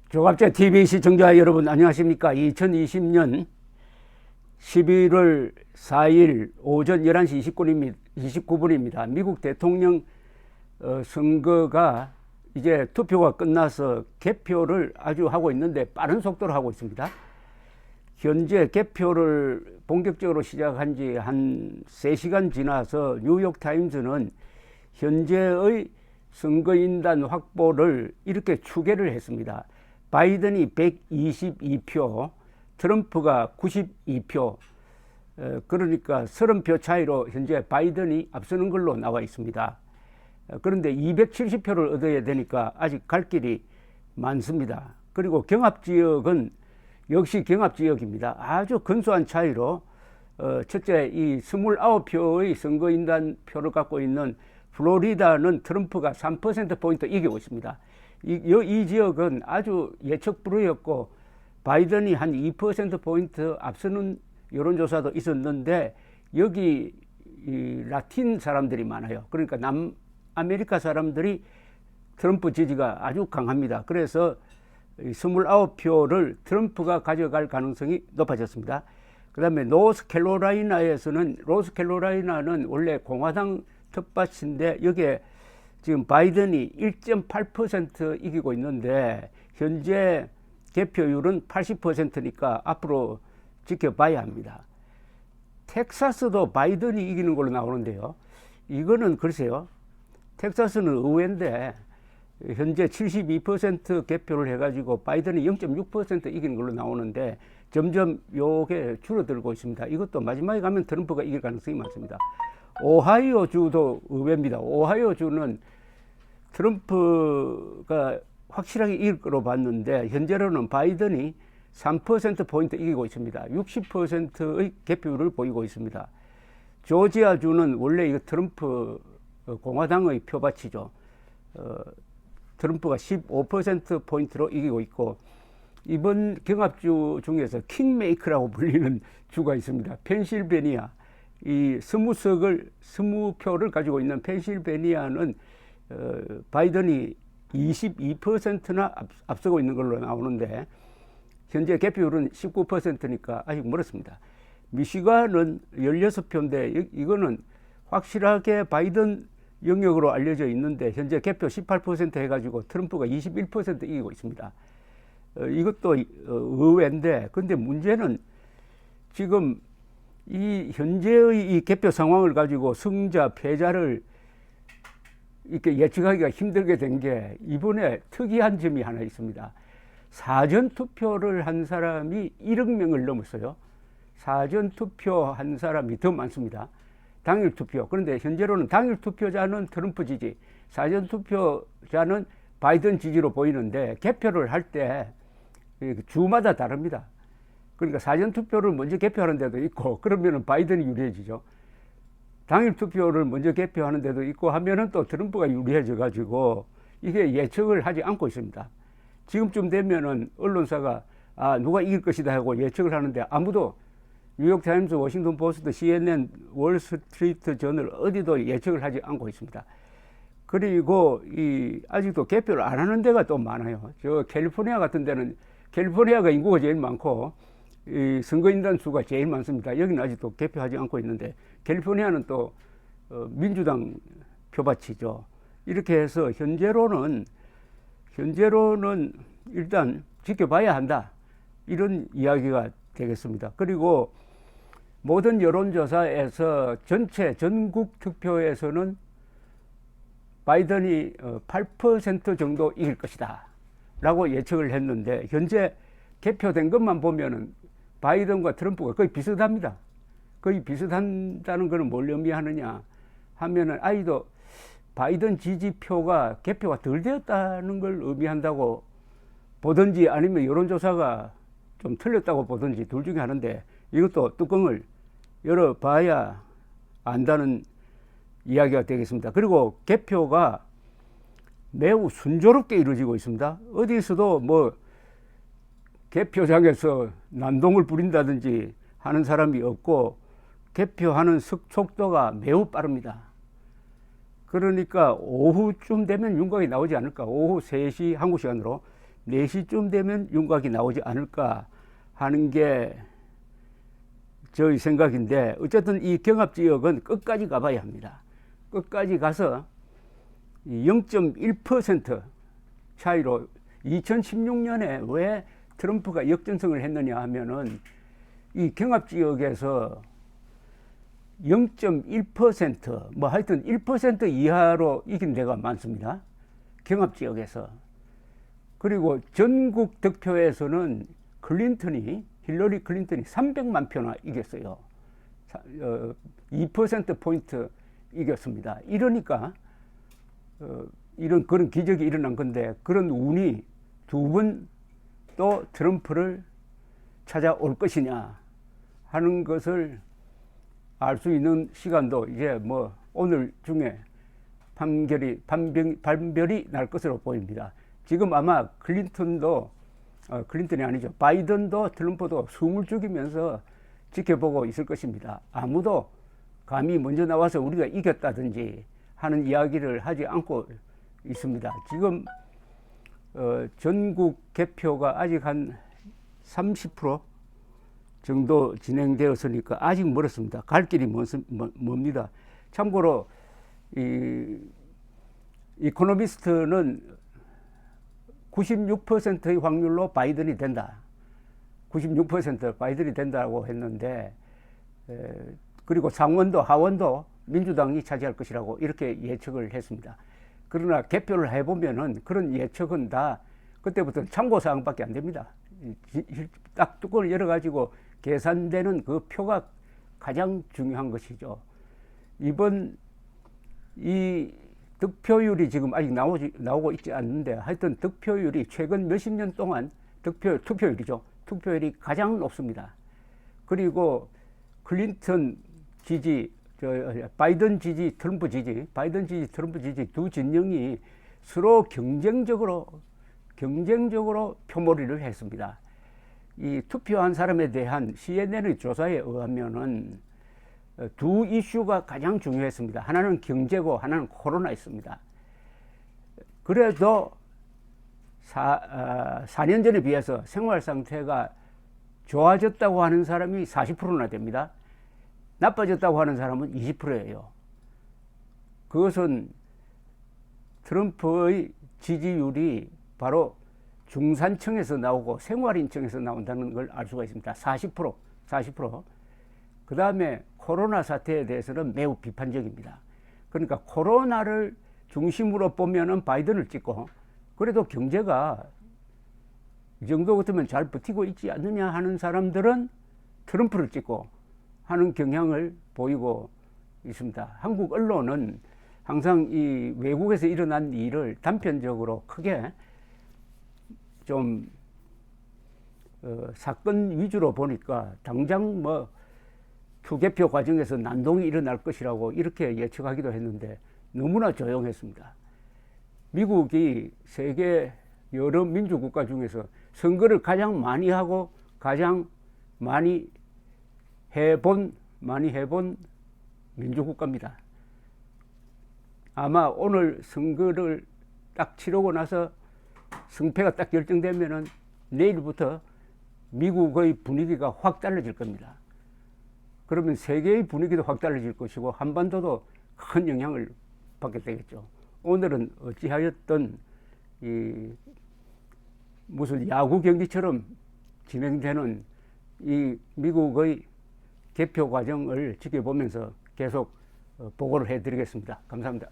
조갑제 TV 시청자 여러분 안녕하십니까. 2020년 11월 4일 오전 11시 29분입니다. 미국 대통령 선거가 이제 투표가 끝나서 개표를 아주 하고 있는데 빠른 속도로 하고 있습니다. 현재 개표를 본격적으로 시작한 지 한 3시간 지나서 뉴욕타임즈는 현재의 선거인단 확보를 이렇게 추계를 했습니다. 바이든이 122표, 트럼프가 92표, 그러니까 30표 차이로 현재 바이든이 앞서는 걸로 나와 있습니다. 그런데 270표를 얻어야 되니까 아직 갈 길이 많습니다. 그리고 경합지역은 역시 경합지역입니다. 아주 근소한 차이로 첫째 이 29표의 선거인단 표를 갖고 있는 플로리다는 트럼프가 3%포인트 이기고 있습니다. 이 지역은 아주 예측 불허였고 바이든이 한 2%포인트 앞서는 여론조사도 있었는데 여기 이 라틴 사람들이 많아요. 그러니까 남아메리카 사람들이 트럼프 지지가 아주 강합니다. 그래서 29표를 트럼프가 가져갈 가능성이 높아졌습니다. 그 다음에 노스캐롤라이나는 원래 공화당 텃밭인데 여기에 지금 바이든이 1.8% 이기고 있는데 현재 개표율은 80%니까 앞으로 지켜봐야 합니다. 텍사스도 바이든이 이기는 걸로 나오는데요. 이거는 글쎄요. 텍사스는 의외인데 현재 72% 개표를 해가지고 바이든이 0.6% 이기는 걸로 나오는데 점점 요게 줄어들고 있습니다. 이것도 마지막에 가면 트럼프가 이길 가능성이 많습니다. 오하이오주도 의외입니다. 오하이오주는 트럼프가 확실하게 이길 거로 봤는데 현재로는 바이든이 3%포인트 이기고 있습니다. 60%의 개표율을 보이고 있습니다. 조지아주는 원래 이거 트럼프 공화당의 표밭이죠. 트럼프가 15%포인트로 이기고 있고 이번 경합주 중에서 킹메이커라고 불리는 주가 있습니다. 펜실베니아. 이 20표를 가지고 있는 펜실베니아는 바이든이 22%나 앞서고 있는 걸로 나오는데 현재 개표율은 19%니까 아직 멀었습니다. 미시간은 16표인데 이거는 확실하게 바이든 영역으로 알려져 있는데 현재 개표 18% 해가지고 트럼프가 21% 이기고 있습니다. 이것도 의외인데 근데 문제는 지금 이 현재의 이 개표 상황을 가지고 승자 패자를 이렇게 예측하기가 힘들게 된 게 이번에 특이한 점이 하나 있습니다. 사전 투표를 한 사람이 1억 명을 넘었어요. 사전 투표 한 사람이 더 많습니다. 당일 투표. 그런데 현재로는 당일 투표자는 트럼프 지지, 사전 투표자는 바이든 지지로 보이는데 개표를 할 때 주마다 다릅니다. 그러니까 사전 투표를 먼저 개표하는 데도 있고 그러면은 바이든이 유리해지죠. 당일 투표를 먼저 개표하는 데도 있고 하면은 또 트럼프가 유리해져 가지고 이게 예측을 하지 않고 있습니다. 지금쯤 되면은 언론사가 누가 이길 것이다 하고 예측을 하는데 아무도 뉴욕타임스, 워싱턴 포스트, CNN, 월스트리트 저널 어디도 예측을 하지 않고 있습니다. 그리고 아직도 개표를 안 하는 데가 또 많아요. 저 캘리포니아 같은 데는 캘리포니아가 인구가 제일 많고 이 선거인단 수가 제일 많습니다. 여기는 아직도 개표하지 않고 있는데 캘리포니아는 또 민주당 표밭이죠. 이렇게 해서 현재로는 일단 지켜봐야 한다. 이런 이야기가 되겠습니다. 그리고 모든 여론조사에서 전체 전국 투표에서는 바이든이 8% 정도 이길 것이다 라고 예측을 했는데 현재 개표된 것만 보면은 바이든과 트럼프가 거의 비슷합니다. 거의 비슷한다는 것은 뭘 의미하느냐 하면은 아이도 바이든 지지표가 개표가 덜 되었다는 걸 의미한다고 보든지 아니면 여론조사가 좀 틀렸다고 보든지 둘 중에 하나인데 이것도 뚜껑을 열어봐야 안다는 이야기가 되겠습니다. 그리고 개표가 매우 순조롭게 이루어지고 있습니다. 어디서도 뭐 개표장에서 난동을 부린다든지 하는 사람이 없고 개표하는 속도가 매우 빠릅니다. 그러니까 오후쯤 되면 윤곽이 나오지 않을까. 오후 3시 한국 시간으로 4시쯤 되면 윤곽이 나오지 않을까 하는 게 저희 생각인데, 어쨌든 이 경합지역은 끝까지 가봐야 합니다. 끝까지 가서 0.1% 차이로 2016년에 왜 트럼프가 역전승을 했느냐 하면은 이 경합지역에서 0.1% 뭐 하여튼 1% 이하로 이긴 데가 많습니다. 경합지역에서. 그리고 전국 득표에서는 힐러리 클린턴이 300만 표나 이겼어요. 2%포인트 이겼습니다. 이러니까 이런 그런 기적이 일어난 건데, 그런 운이 두 번 또 트럼프를 찾아올 것이냐 하는 것을 알 수 있는 시간도 이제 뭐 오늘 중에 판별이 날 것으로 보입니다. 지금 아마 클린턴이 아니죠. 바이든도 트럼프도 숨을 죽이면서 지켜보고 있을 것입니다. 아무도 감히 먼저 나와서 우리가 이겼다든지 하는 이야기를 하지 않고 있습니다. 지금 전국 개표가 아직 한 30% 정도 진행되었으니까 아직 멀었습니다. 갈 길이 멉니다. 참고로 이코노미스트는 96%의 확률로 바이든이 된다. 96% 바이든이 된다고 했는데, 그리고 상원도 하원도 민주당이 차지할 것이라고 이렇게 예측을 했습니다. 그러나 개표를 해보면은 그런 예측은 다 그때부터 참고사항밖에 안 됩니다. 딱 뚜껑을 열어가지고 계산되는 그 표가 가장 중요한 것이죠. 이번 이 득표율이 지금 아직 나오고 있지 않는데, 하여튼 득표율이 최근 몇십 년 동안 투표율이 가장 높습니다. 그리고 클린턴 지지, 바이든 지지, 트럼프 지지 두 진영이 서로 경쟁적으로 표몰이를 했습니다. 이 투표한 사람에 대한 CNN의 조사에 의하면은 두 이슈가 가장 중요했습니다. 하나는 경제고 하나는 코로나였습니다. 그래도 4년 전에 비해서 생활 상태가 좋아졌다고 하는 사람이 40%나 됩니다. 나빠졌다고 하는 사람은 20%예요. 그것은 트럼프의 지지율이 바로 중산층에서 나오고 생활인층에서 나온다는 걸 알 수가 있습니다. 40%. 그 다음에 코로나 사태에 대해서는 매우 비판적입니다. 그러니까 코로나를 중심으로 보면은 바이든을 찍고, 그래도 경제가 이 정도 같으면 잘 버티고 있지 않느냐 하는 사람들은 트럼프를 찍고 하는 경향을 보이고 있습니다. 한국 언론은 항상 이 외국에서 일어난 일을 단편적으로 크게 좀 사건 위주로 보니까 당장 뭐 투개표 과정에서 난동이 일어날 것이라고 이렇게 예측하기도 했는데 너무나 조용했습니다. 미국이 세계 여러 민주국가 중에서 선거를 가장 많이 하고 가장 많이 해본 민주국가입니다. 아마 오늘 선거를 딱 치르고 나서 승패가 딱 결정되면은 내일부터 미국의 분위기가 확 달라질 겁니다. 그러면 세계의 분위기도 확 달라질 것이고 한반도도 큰 영향을 받게 되겠죠. 오늘은 어찌하였든 이 무슨 야구 경기처럼 진행되는 이 미국의 개표 과정을 지켜보면서 계속 보고를 해드리겠습니다. 감사합니다.